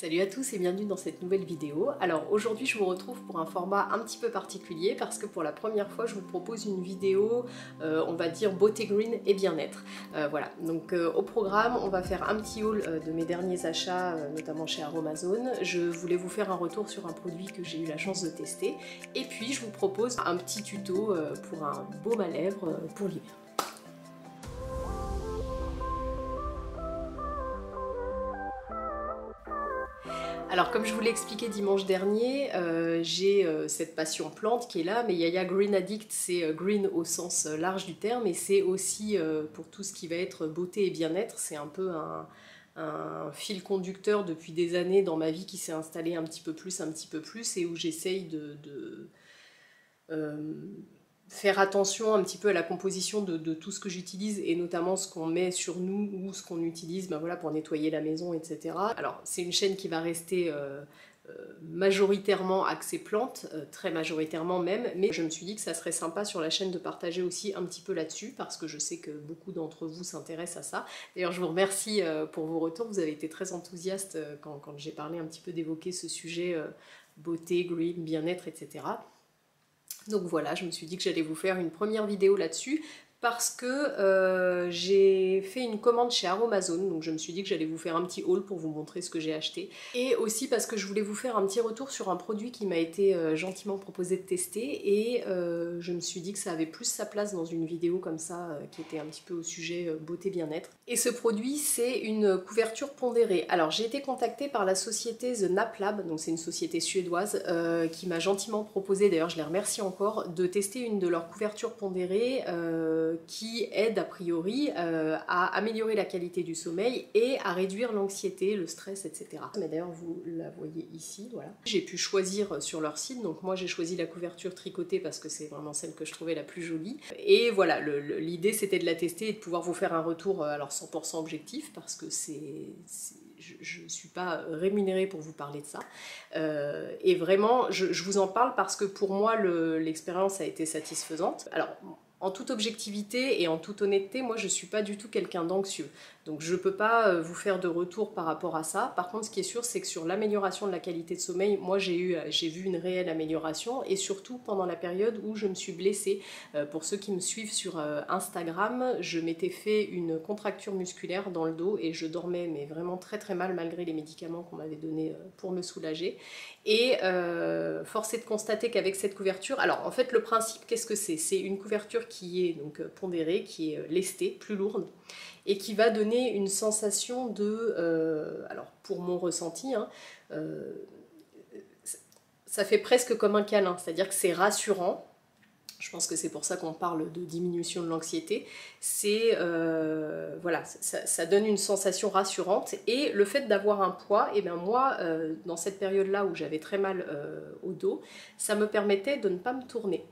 Salut à tous et bienvenue dans cette nouvelle vidéo. Alors aujourd'hui je vous retrouve pour un format un petit peu particulier parce que pour la première fois je vous propose une vidéo, on va dire beauté green et bien-être. Voilà, donc au programme on va faire un petit haul de mes derniers achats, notamment chez Aromazone. Je voulais vous faire un retour sur un produit que j'ai eu la chance de tester et puis je vous propose un petit tuto pour un baume à lèvres pour l'hiver. Alors comme je vous l'ai expliqué dimanche dernier, j'ai cette passion plante qui est là, mais Yaya Green Addict, c'est green au sens large du terme, et c'est aussi pour tout ce qui va être beauté et bien-être, c'est un peu un fil conducteur depuis des années dans ma vie qui s'est installé un petit peu plus, et où j'essaye euh, faire attention un petit peu à la composition de tout ce que j'utilise et notamment ce qu'on met sur nous ou ce qu'on utilise voilà, pour nettoyer la maison, etc. Alors c'est une chaîne qui va rester majoritairement axée plantes, très majoritairement même, mais je me suis dit que ça serait sympa sur la chaîne de partager aussi un petit peu là-dessus parce que je sais que beaucoup d'entre vous s'intéressent à ça. D'ailleurs je vous remercie pour vos retours, vous avez été très enthousiastes quand j'ai parlé un petit peu d'évoquer ce sujet beauté, green, bien-être, etc. Donc voilà, je me suis dit que j'allais vous faire une première vidéo là-dessus parce que j'ai fait une commande chez Aromazone, donc je me suis dit que j'allais vous faire un petit haul pour vous montrer ce que j'ai acheté. Et aussi parce que je voulais vous faire un petit retour sur un produit qui m'a été gentiment proposé de tester et je me suis dit que ça avait plus sa place dans une vidéo comme ça qui était un petit peu au sujet beauté bien-être. Et ce produit, c'est une couverture pondérée. Alors j'ai été contactée par la société The Nap Lab, donc c'est une société suédoise qui m'a gentiment proposé, d'ailleurs je les remercie encore, de tester une de leurs couvertures pondérées qui aide a priori à améliorer la qualité du sommeil et à réduire l'anxiété, le stress, etc. Mais d'ailleurs vous la voyez ici, voilà. J'ai pu choisir sur leur site, donc moi j'ai choisi la couverture tricotée parce que c'est vraiment celle que je trouvais la plus jolie. Et voilà, l'idée c'était de la tester et de pouvoir vous faire un retour alors 100% objectif parce que je ne suis pas rémunérée pour vous parler de ça. Et vraiment, je vous en parle parce que pour moi, l'expérience a été satisfaisante. Alors, en toute objectivité et en toute honnêteté, moi je ne suis pas du tout quelqu'un d'anxieux. Donc je ne peux pas vous faire de retour par rapport à ça. Par contre, ce qui est sûr, c'est que sur l'amélioration de la qualité de sommeil, moi j'ai vu une réelle amélioration et surtout pendant la période où je me suis blessée. Pour ceux qui me suivent sur Instagram, je m'étais fait une contracture musculaire dans le dos et je dormais mais vraiment très très mal malgré les médicaments qu'on m'avait donnés pour me soulager. Et force est de constater qu'avec cette couverture, alors en fait le principe qu'est-ce que c'est? C'est une couverture qui est donc pondérée, qui est lestée, plus lourde, et qui va donner une sensation de, alors pour mon ressenti, hein, ça fait presque comme un câlin, c'est-à-dire que c'est rassurant. Je pense que c'est pour ça qu'on parle de diminution de l'anxiété. C'est voilà, ça donne une sensation rassurante et le fait d'avoir un poids, et bien moi, dans cette période-là où j'avais très mal au dos, ça me permettait de ne pas me tourner.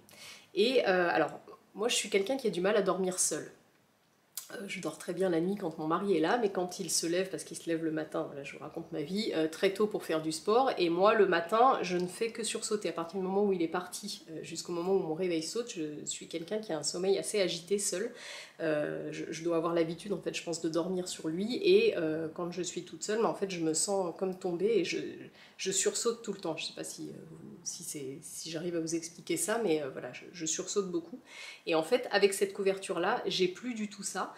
Et alors, moi je suis quelqu'un qui a du mal à dormir seul. Je dors très bien la nuit quand mon mari est là, mais quand il se lève, parce qu'il se lève le matin, voilà, je vous raconte ma vie, très tôt pour faire du sport, et moi le matin, je ne fais que sursauter. À partir du moment où il est parti, jusqu'au moment où mon réveil saute, je suis quelqu'un qui a un sommeil assez agité seul. Je dois avoir l'habitude, en fait, je pense, de dormir sur lui, et quand je suis toute seule, en fait, je me sens comme tombée, et je sursaute tout le temps. Je ne sais pas si j'arrive à vous expliquer ça, mais voilà, je sursaute beaucoup. Et en fait, avec cette couverture-là, j'ai plus du tout ça.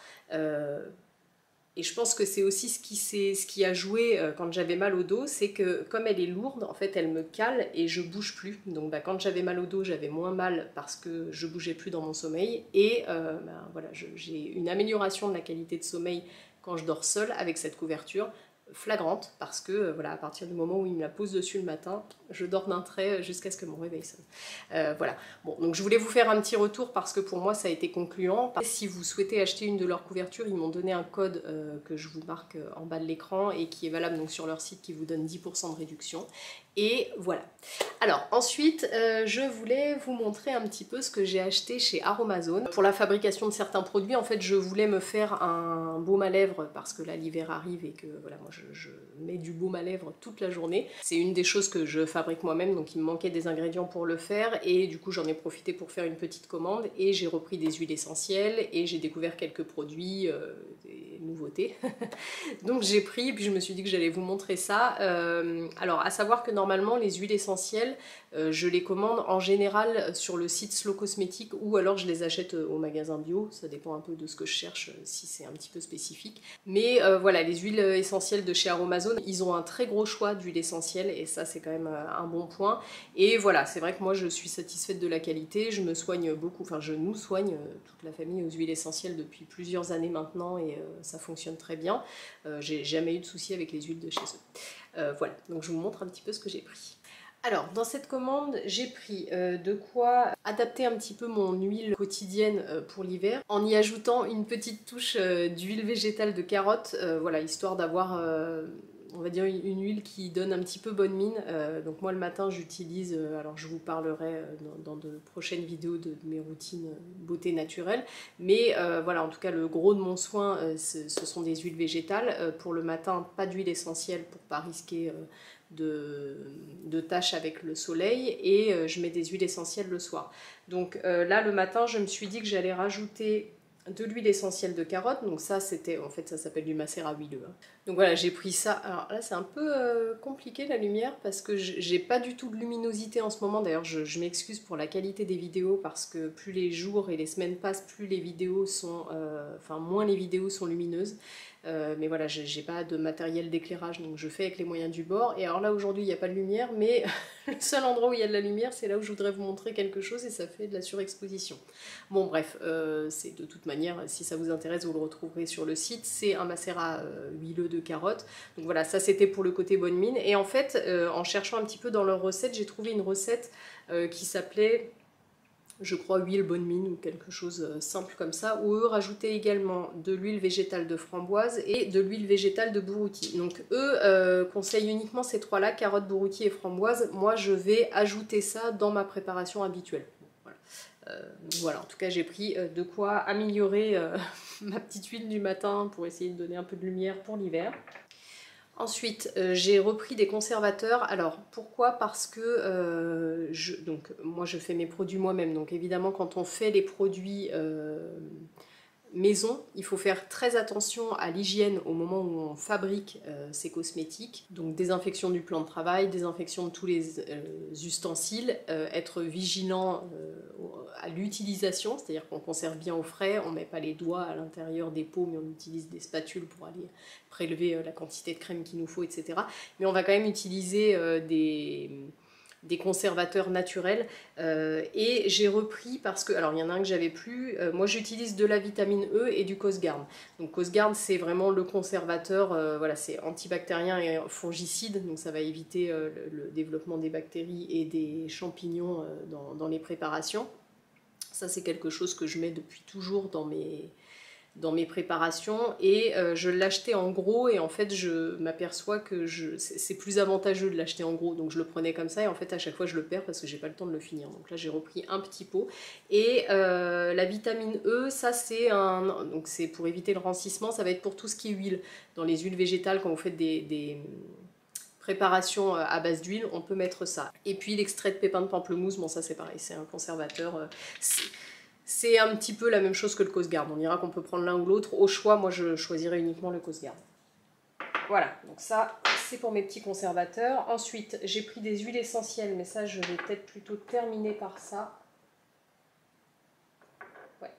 Et je pense que c'est aussi ce qui a joué quand j'avais mal au dos, c'est que comme elle est lourde, en fait, elle me cale et je bouge plus. Donc quand j'avais mal au dos, j'avais moins mal parce que je bougeais plus dans mon sommeil. Et voilà, j'ai une amélioration de la qualité de sommeil quand je dors seule avec cette couverture, flagrante, parce que voilà, à partir du moment où il me la pose dessus le matin, je dors d'un trait jusqu'à ce que mon réveil sonne. Voilà. Bon, donc je voulais vous faire un petit retour parce que pour moi ça a été concluant. Si vous souhaitez acheter une de leurs couvertures, ils m'ont donné un code que je vous marque en bas de l'écran et qui est valable donc sur leur site, qui vous donne 10% de réduction. Et voilà. Alors ensuite, je voulais vous montrer un petit peu ce que j'ai acheté chez Aromazone. Pour la fabrication de certains produits, en fait, je voulais me faire un baume à lèvres parce que là l'hiver arrive et que voilà, moi je mets du baume à lèvres toute la journée. C'est une des choses que je fabrique moi-même, donc il me manquait des ingrédients pour le faire et du coup j'en ai profité pour faire une petite commande et j'ai repris des huiles essentielles et j'ai découvert quelques produits, nouveauté. Donc j'ai pris, puis je me suis dit que j'allais vous montrer ça. Alors à savoir que normalement les huiles essentielles, je les commande en général sur le site Slow Cosmétique ou alors je les achète au magasin bio, ça dépend un peu de ce que je cherche, si c'est un petit peu spécifique. Mais voilà, les huiles essentielles de chez Aromazone, ils ont un très gros choix d'huiles essentielles et ça c'est quand même un bon point. Et voilà, c'est vrai que moi je suis satisfaite de la qualité, je me soigne beaucoup, enfin je nous soigne toute la famille aux huiles essentielles depuis plusieurs années maintenant et ça fonctionne très bien. J'ai jamais eu de soucis avec les huiles de chez eux. Voilà, donc je vous montre un petit peu ce que j'ai pris. Alors, dans cette commande, j'ai pris de quoi adapter un petit peu mon huile quotidienne pour l'hiver en y ajoutant une petite touche d'huile végétale de carotte, voilà, histoire d'avoir on va dire une huile qui donne un petit peu bonne mine. Donc moi le matin j'utilise, alors je vous parlerai dans de prochaines vidéos de mes routines beauté naturelle, mais voilà, en tout cas le gros de mon soin ce sont des huiles végétales. Pour le matin, pas d'huile essentielle pour pas risquer de tâches avec le soleil, et je mets des huiles essentielles le soir. Donc là le matin je me suis dit que j'allais rajouter de l'huile essentielle de carotte, donc ça c'était, en fait ça s'appelle du macérat huileux. Donc voilà, j'ai pris ça. Alors là c'est un peu compliqué la lumière parce que j'ai pas du tout de luminosité en ce moment. D'ailleurs je m'excuse pour la qualité des vidéos parce que plus les jours et les semaines passent, plus les vidéos sont, enfin moins les vidéos sont lumineuses. Mais voilà, j'ai pas de matériel d'éclairage, donc je fais avec les moyens du bord. Et alors là aujourd'hui il n'y a pas de lumière, mais le seul endroit où il y a de la lumière, c'est là où je voudrais vous montrer quelque chose et ça fait de la surexposition. Bon bref, c'est de toute manière, si ça vous intéresse, vous le retrouverez sur le site. C'est un macérat huileux de carotte. Donc voilà, ça c'était pour le côté bonne mine. Et en fait, en cherchant un petit peu dans leur recette, j'ai trouvé une recette qui s'appelait, je crois, huile bonne mine ou quelque chose simple comme ça, où eux rajoutaient également de l'huile végétale de framboise et de l'huile végétale de bourrouti. Donc eux conseillent uniquement ces trois-là, carotte, bourrouti et framboise. Moi je vais ajouter ça dans ma préparation habituelle. Voilà. Voilà, en tout cas j'ai pris de quoi améliorer ma petite huile du matin pour essayer de donner un peu de lumière pour l'hiver. Ensuite, j'ai repris des conservateurs. Alors, pourquoi? Parce que donc, moi, je fais mes produits moi-même. Donc, évidemment, quand on fait les produits maison, il faut faire très attention à l'hygiène au moment où on fabrique ces cosmétiques. Donc désinfection du plan de travail, désinfection de tous les ustensiles, être vigilant à l'utilisation, c'est-à-dire qu'on conserve bien au frais, on ne met pas les doigts à l'intérieur des pots, mais on utilise des spatules pour aller prélever la quantité de crème qu'il nous faut, etc. Mais on va quand même utiliser des conservateurs naturels, et j'ai repris parce que, alors il y en a un que j'avais plus, moi j'utilise de la vitamine E et du Cosgarde. Donc Cosgarde c'est vraiment le conservateur, voilà, c'est antibactérien et fongicide, donc ça va éviter le développement des bactéries et des champignons dans les préparations. Ça c'est quelque chose que je mets depuis toujours dans mes préparations, et je l'achetais en gros, et en fait je m'aperçois que c'est plus avantageux de l'acheter en gros, donc je le prenais comme ça, et en fait à chaque fois je le perds parce que j'ai pas le temps de le finir. Donc là j'ai repris un petit pot, et la vitamine E, ça donc c'est pour éviter le rancissement, ça va être pour tout ce qui est huile. Dans les huiles végétales, quand vous faites des préparation à base d'huile, on peut mettre ça. Et puis l'extrait de pépins de pamplemousse, bon ça c'est pareil, c'est un conservateur. C'est un petit peu la même chose que le Cosgarde. On dira qu'on peut prendre l'un ou l'autre. Au choix, moi je choisirais uniquement le Cosgarde. Voilà, donc ça c'est pour mes petits conservateurs. Ensuite, j'ai pris des huiles essentielles, mais ça je vais peut-être plutôt terminer par ça. Ouais.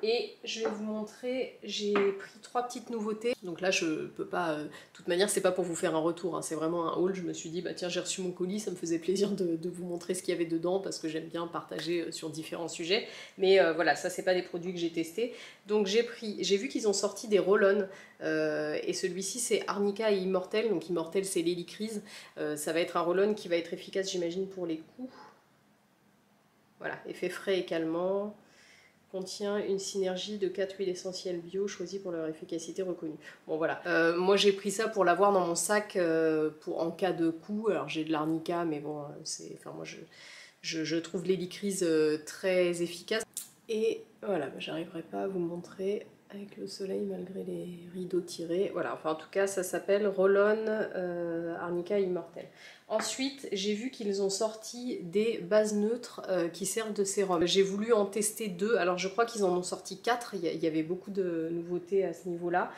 Et je vais vous montrer, j'ai pris 3 petites nouveautés. Donc là je peux pas, de toute manière c'est pas pour vous faire un retour, hein, c'est vraiment un haul. Je me suis dit bah tiens, j'ai reçu mon colis, ça me faisait plaisir de vous montrer ce qu'il y avait dedans parce que j'aime bien partager sur différents sujets. Mais voilà, ça c'est pas des produits que j'ai testés. Donc j'ai vu qu'ils ont sorti des roll-on, et celui-ci c'est Arnica et Immortel. Donc Immortel c'est l'hélicryse, ça va être un roll-on qui va être efficace j'imagine pour les coups. Voilà, effet frais et calmant. Contient une synergie de 4 huiles essentielles bio choisies pour leur efficacité reconnue. Bon voilà, moi j'ai pris ça pour l'avoir dans mon sac en cas de coup. Alors j'ai de l'arnica, mais bon, enfin moi je trouve l'hélicryse très efficace. Et voilà, j'arriverai pas à vous montrer avec le soleil malgré les rideaux tirés. Voilà, enfin en tout cas ça s'appelle Roll-On Arnica Immortel. Ensuite, j'ai vu qu'ils ont sorti des bases neutres qui servent de sérum. J'ai voulu en tester 2, alors je crois qu'ils en ont sorti 4, il y avait beaucoup de nouveautés à ce niveau-là.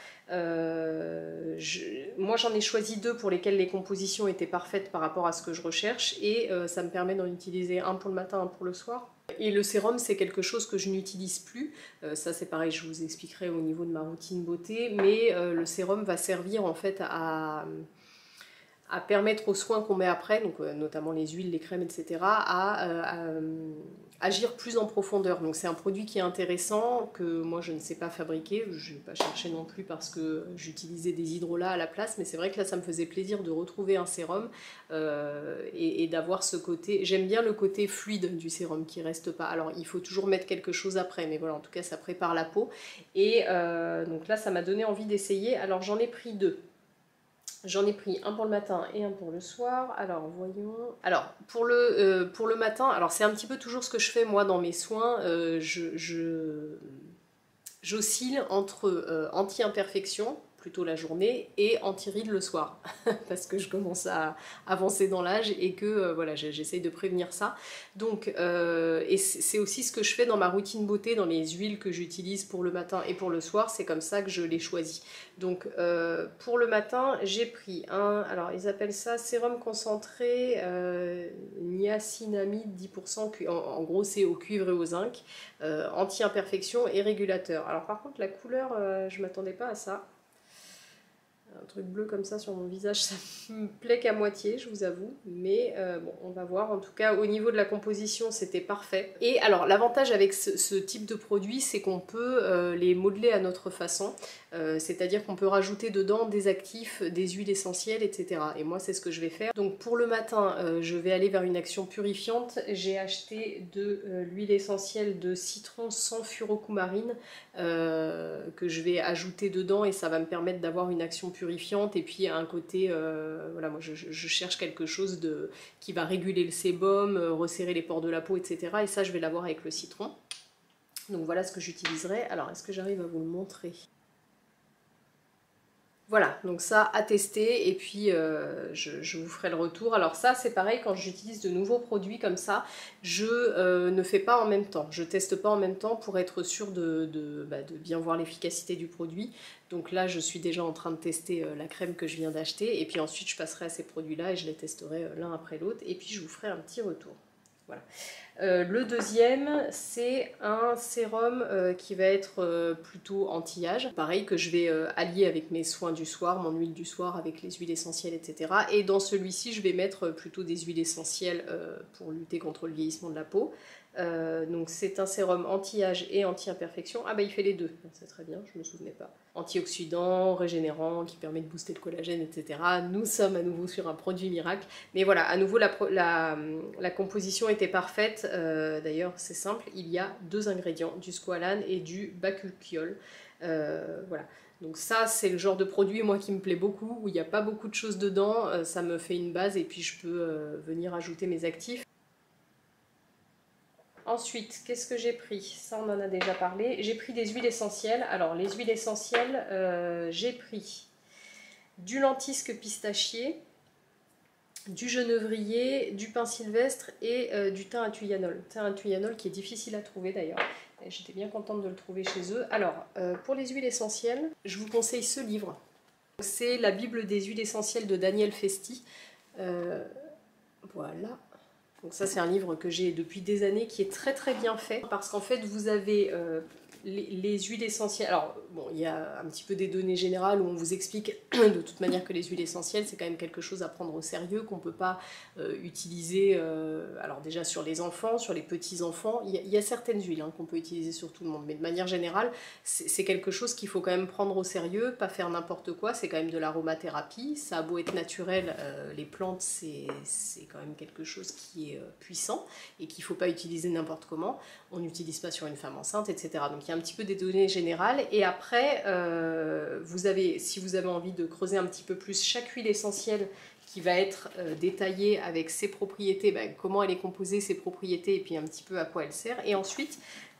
Moi j'en ai choisi 2 pour lesquels les compositions étaient parfaites par rapport à ce que je recherche, et ça me permet d'en utiliser un pour le matin, un pour le soir. Et le sérum, c'est quelque chose que je n'utilise plus. Ça, c'est pareil, je vous expliquerai au niveau de ma routine beauté. Mais le sérum va servir en fait à permettre aux soins qu'on met après, donc notamment les huiles, les crèmes, etc., à agir plus en profondeur. Donc c'est un produit qui est intéressant, que moi je ne sais pas fabriquer, je n'ai pas cherché non plus parce que j'utilisais des hydrolats à la place, mais c'est vrai que là ça me faisait plaisir de retrouver un sérum et d'avoir ce côté, j'aime bien le côté fluide du sérum qui reste pas, alors il faut toujours mettre quelque chose après, mais voilà, en tout cas ça prépare la peau, et donc là ça m'a donné envie d'essayer. Alors j'en ai pris 2. J'en ai pris un pour le matin et un pour le soir. Alors, voyons. Alors, pour le matin, alors c'est un petit peu toujours ce que je fais moi dans mes soins. J'oscille entre anti-imperfection, plutôt la journée, et anti-rides le soir, parce que je commence à avancer dans l'âge et que voilà, j'essaye de prévenir ça. Donc, et c'est aussi ce que je fais dans ma routine beauté, dans les huiles que j'utilise pour le matin et pour le soir, c'est comme ça que je les choisis. Donc, pour le matin, j'ai pris alors ils appellent ça sérum concentré niacinamide 10%, en gros c'est au cuivre et au zinc, anti-imperfection et régulateur. Alors par contre la couleur, je m'attendais pas à ça. Un truc bleu comme ça sur mon visage, ça me plaît qu'à moitié, je vous avoue. Mais bon, on va voir. En tout cas, au niveau de la composition, c'était parfait. Et alors, l'avantage avec ce type de produit, c'est qu'on peut les modeler à notre façon. C'est-à-dire qu'on peut rajouter dedans des actifs, des huiles essentielles, etc. Et moi, c'est ce que je vais faire. Donc, pour le matin, je vais aller vers une action purifiante. J'ai acheté de l'huile essentielle de citron sans furocumarine que je vais ajouter dedans, et ça va me permettre d'avoir une action purifiante, et puis un côté, voilà, moi je cherche quelque chose qui va réguler le sébum, resserrer les pores de la peau, etc. Et ça je vais l'avoir avec le citron. Donc voilà ce que j'utiliserai. Alors est-ce que j'arrive à vous le montrer ? Voilà, donc ça à tester, et puis je vous ferai le retour. Alors ça c'est pareil, quand j'utilise de nouveaux produits comme ça, je ne fais pas en même temps, je teste pas en même temps pour être sûre de bien voir l'efficacité du produit. Donc là je suis déjà en train de tester la crème que je viens d'acheter, et puis ensuite je passerai à ces produits-là et je les testerai l'un après l'autre, et puis je vous ferai un petit retour. Voilà. Le deuxième, c'est un sérum qui va être plutôt anti-âge. Pareil, que je vais allier avec mes soins du soir, mon huile du soir avec les huiles essentielles, etc. Et dans celui-ci, je vais mettre plutôt des huiles essentielles pour lutter contre le vieillissement de la peau. Donc c'est un sérum anti-âge et anti-imperfection. Ah bah il fait les deux, c'est très bien, je me souvenais pas. Antioxydant, régénérant, qui permet de booster le collagène, etc. Nous sommes à nouveau sur un produit miracle. Mais voilà, à nouveau la composition était parfaite. D'ailleurs c'est simple, il y a 2 ingrédients, du squalane et du bakuchiol. Voilà. Donc ça c'est le genre de produit moi qui me plaît beaucoup, où il n'y a pas beaucoup de choses dedans, ça me fait une base et puis je peux venir ajouter mes actifs. Ensuite, qu'est-ce que j'ai pris? Ça, on en a déjà parlé. J'ai pris des huiles essentielles. Alors, les huiles essentielles, j'ai pris du lentisque pistachier, du genévrier, du pin sylvestre et du thym à thuyanol. Thym à thuyanol qui est difficile à trouver d'ailleurs. J'étais bien contente de le trouver chez eux. Alors, pour les huiles essentielles, je vous conseille ce livre. C'est la Bible des huiles essentielles de Daniel Festi. Voilà. Donc ça c'est un livre que j'ai depuis des années qui est très très bien fait, parce qu'en fait vous avez les huiles essentielles. Alors bon, il y a un petit peu des données générales où on vous explique de toute manière que les huiles essentielles c'est quand même quelque chose à prendre au sérieux, qu'on ne peut pas utiliser, alors déjà sur les enfants, sur les petits enfants, il y a certaines huiles qu'on peut utiliser sur tout le monde, mais de manière générale c'est quelque chose qu'il faut quand même prendre au sérieux, pas faire n'importe quoi, c'est quand même de l'aromathérapie, ça a beau être naturel, les plantes c'est quand même quelque chose qui est puissant et qu'il ne faut pas utiliser n'importe comment, on n'utilise pas sur une femme enceinte, etc. Donc il y a un petit peu des données générales, et après si vous avez envie de creuser un petit peu plus chaque huile essentielle qui va être détaillée avec ses propriétés, comment elle est composée, ses propriétés, et puis un petit peu à quoi elle sert. Et ensuite,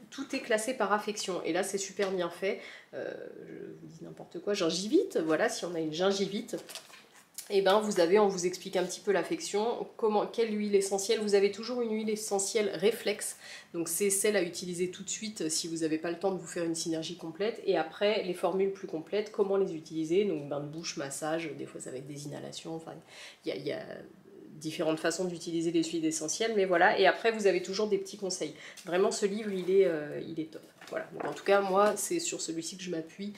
tout est classé par affection. Et là, c'est super bien fait. Je vous dis n'importe quoi, gingivite, voilà, si on a une gingivite, et ben vous avez, on vous explique un petit peu l'affection, quelle huile essentielle. Vous avez toujours une huile essentielle réflexe, donc c'est celle à utiliser tout de suite si vous n'avez pas le temps de vous faire une synergie complète. Et après, les formules plus complètes, comment les utiliser, donc bain de bouche, massage, des fois ça va être des inhalations, enfin il y a différentes façons d'utiliser les huiles essentielles, mais voilà. Et après, vous avez toujours des petits conseils. Vraiment, ce livre, il est top. Voilà. Donc, en tout cas, moi, c'est sur celui-ci que je m'appuie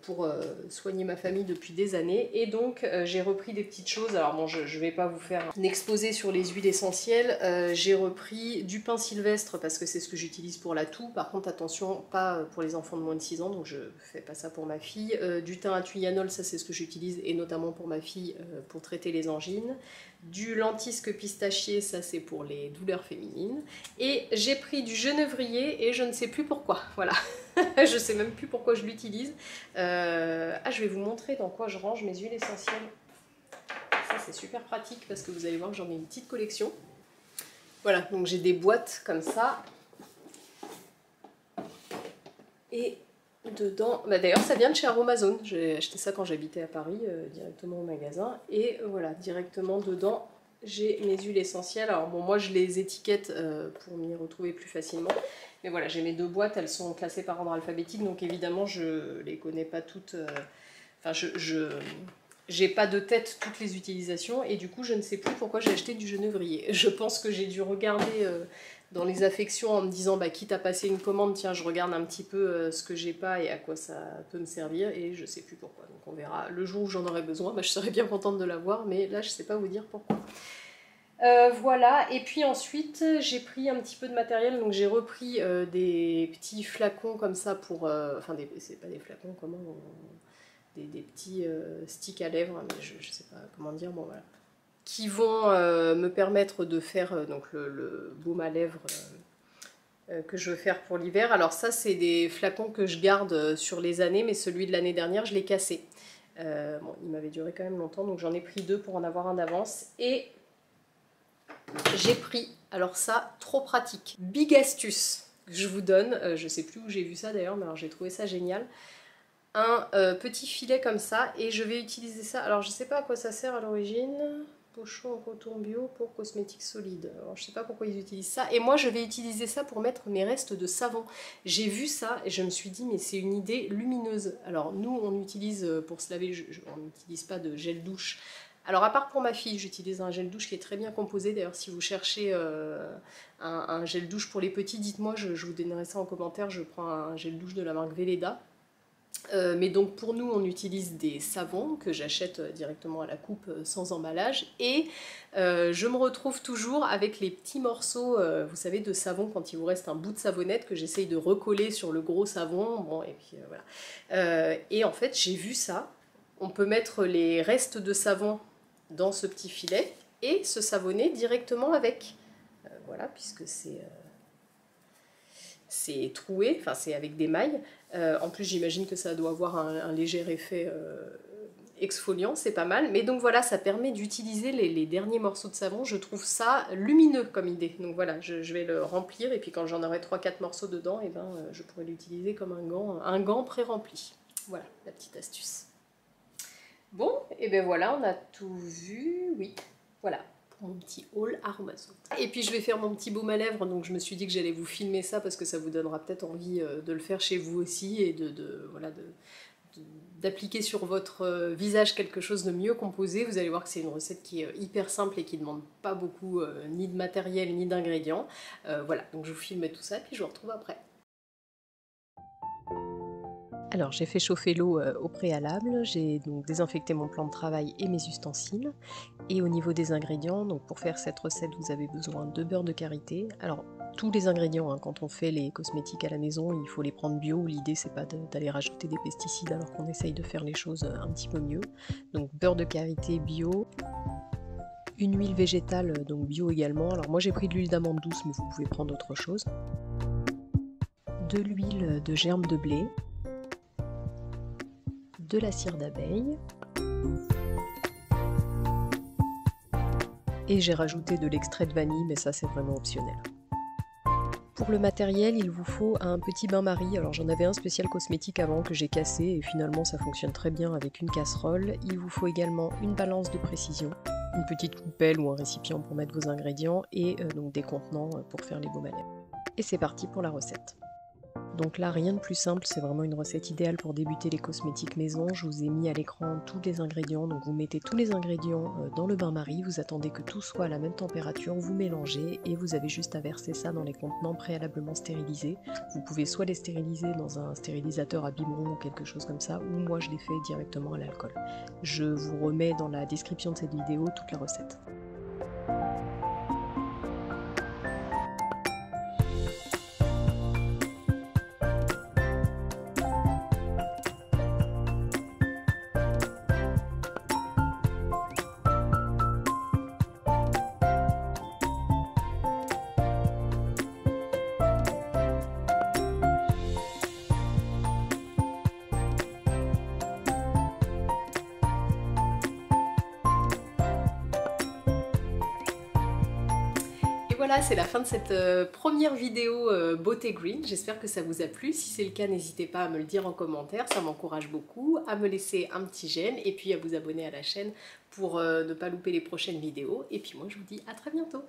pour soigner ma famille depuis des années. Et donc, j'ai repris des petites choses. Alors bon, je ne vais pas vous faire un exposé sur les huiles essentielles. J'ai repris du pin sylvestre parce que c'est ce que j'utilise pour la toux. Par contre, attention, pas pour les enfants de moins de 6 ans, donc je ne fais pas ça pour ma fille. Du thym à thuyanol, ça c'est ce que j'utilise, et notamment pour ma fille, pour traiter les angines. Du lentisque pistachier, ça c'est pour les douleurs féminines. Et j'ai pris du genévrier et je ne sais plus pourquoi. Voilà, je sais même plus pourquoi je l'utilise. Je vais vous montrer dans quoi je range mes huiles essentielles. Ça c'est super pratique parce que vous allez voir que j'en ai une petite collection. Voilà, donc j'ai des boîtes comme ça. Et dedans, d'ailleurs ça vient de chez Aromazone, j'ai acheté ça quand j'habitais à Paris, directement au magasin, et voilà, directement dedans j'ai mes huiles essentielles. Alors bon, moi je les étiquette pour m'y retrouver plus facilement, mais voilà, j'ai mes deux boîtes, elles sont classées par ordre alphabétique, donc évidemment je les connais pas toutes, j'ai pas de tête toutes les utilisations, et du coup je ne sais plus pourquoi j'ai acheté du genévrier. Je pense que j'ai dû regarder dans les affections en me disant quitte à passer une commande, tiens je regarde un petit peu ce que j'ai pas et à quoi ça peut me servir, et je sais plus pourquoi. Donc on verra le jour où j'en aurai besoin, je serais bien contente de l'avoir, mais là je sais pas vous dire pourquoi. Voilà, et puis ensuite j'ai pris un petit peu de matériel, donc j'ai repris des petits flacons comme ça pour... c'est pas des flacons, comment... Des petits sticks à lèvres, mais je sais pas comment dire, bon voilà. Qui vont me permettre de faire donc le baume à lèvres que je veux faire pour l'hiver. Alors ça c'est des flacons que je garde sur les années, mais celui de l'année dernière je l'ai cassé. Bon, il m'avait duré quand même longtemps, donc j'en ai pris deux pour en avoir un d'avance. Et j'ai pris, alors ça, trop pratique, big astuce que je vous donne, je sais plus où j'ai vu ça d'ailleurs, mais alors j'ai trouvé ça génial. Un petit filet comme ça, et je vais utiliser ça, alors je sais pas à quoi ça sert à l'origine, pochon en coton bio pour cosmétiques solides, alors je sais pas pourquoi ils utilisent ça, et moi je vais utiliser ça pour mettre mes restes de savon. J'ai vu ça et je me suis dit mais c'est une idée lumineuse. Alors nous on utilise pour se laver, on n'utilise pas de gel douche. Alors à part pour ma fille, j'utilise un gel douche qui est très bien composé. D'ailleurs si vous cherchez un gel douche pour les petits, dites-moi, je vous donnerai ça en commentaire. Je prends un gel douche de la marque Velleda. Mais donc pour nous on utilise des savons que j'achète directement à la coupe sans emballage, et je me retrouve toujours avec les petits morceaux vous savez de savon quand il vous reste un bout de savonnette que j'essaye de recoller sur le gros savon, bon et puis voilà. Et en fait j'ai vu ça, on peut mettre les restes de savon dans ce petit filet et se savonner directement avec, voilà, puisque c'est troué, enfin c'est avec des mailles. En plus j'imagine que ça doit avoir un léger effet exfoliant, c'est pas mal. Mais donc voilà, ça permet d'utiliser les derniers morceaux de savon. Je trouve ça lumineux comme idée. Donc voilà, je vais le remplir, et puis quand j'en aurai 3-4 morceaux dedans, et ben, je pourrai l'utiliser comme un gant pré-rempli. Voilà, la petite astuce. Bon, et ben voilà, on a tout vu, oui, voilà. Mon petit haul Aromazone. Et puis je vais faire mon petit baume à lèvres, donc je me suis dit que j'allais vous filmer ça parce que ça vous donnera peut-être envie de le faire chez vous aussi, et d'appliquer sur votre visage quelque chose de mieux composé. Vous allez voir que c'est une recette qui est hyper simple et qui ne demande pas beaucoup ni de matériel ni d'ingrédients. Voilà, donc je vous filme tout ça et puis je vous retrouve après. Alors j'ai fait chauffer l'eau au préalable, j'ai donc désinfecté mon plan de travail et mes ustensiles. Et au niveau des ingrédients, donc pour faire cette recette vous avez besoin de beurre de karité. Alors tous les ingrédients, hein, quand on fait les cosmétiques à la maison, il faut les prendre bio. L'idée c'est pas d'aller rajouter des pesticides alors qu'on essaye de faire les choses un petit peu mieux. Donc beurre de karité bio, une huile végétale donc bio également. Alors moi j'ai pris de l'huile d'amande douce, mais vous pouvez prendre autre chose. De l'huile de germe de blé, de la cire d'abeille, et j'ai rajouté de l'extrait de vanille, mais ça c'est vraiment optionnel. Pour le matériel, il vous faut un petit bain-marie. Alors j'en avais un spécial cosmétique avant que j'ai cassé et finalement ça fonctionne très bien avec une casserole. Il vous faut également une balance de précision, une petite coupelle ou un récipient pour mettre vos ingrédients et donc des contenants pour faire les baumes à lèvres. Et c'est parti pour la recette. Donc là, rien de plus simple, c'est vraiment une recette idéale pour débuter les cosmétiques maison. Je vous ai mis à l'écran tous les ingrédients, donc vous mettez tous les ingrédients dans le bain-marie, vous attendez que tout soit à la même température, vous mélangez et vous avez juste à verser ça dans les contenants préalablement stérilisés. Vous pouvez soit les stériliser dans un stérilisateur à biberon ou quelque chose comme ça, ou moi je les fais directement à l'alcool. Je vous remets dans la description de cette vidéo toute la recette. Et voilà, c'est la fin de cette première vidéo beauté green. J'espère que ça vous a plu. Si c'est le cas, n'hésitez pas à me le dire en commentaire, ça m'encourage beaucoup, à me laisser un petit j'aime et puis à vous abonner à la chaîne pour ne pas louper les prochaines vidéos. Et puis moi, je vous dis à très bientôt.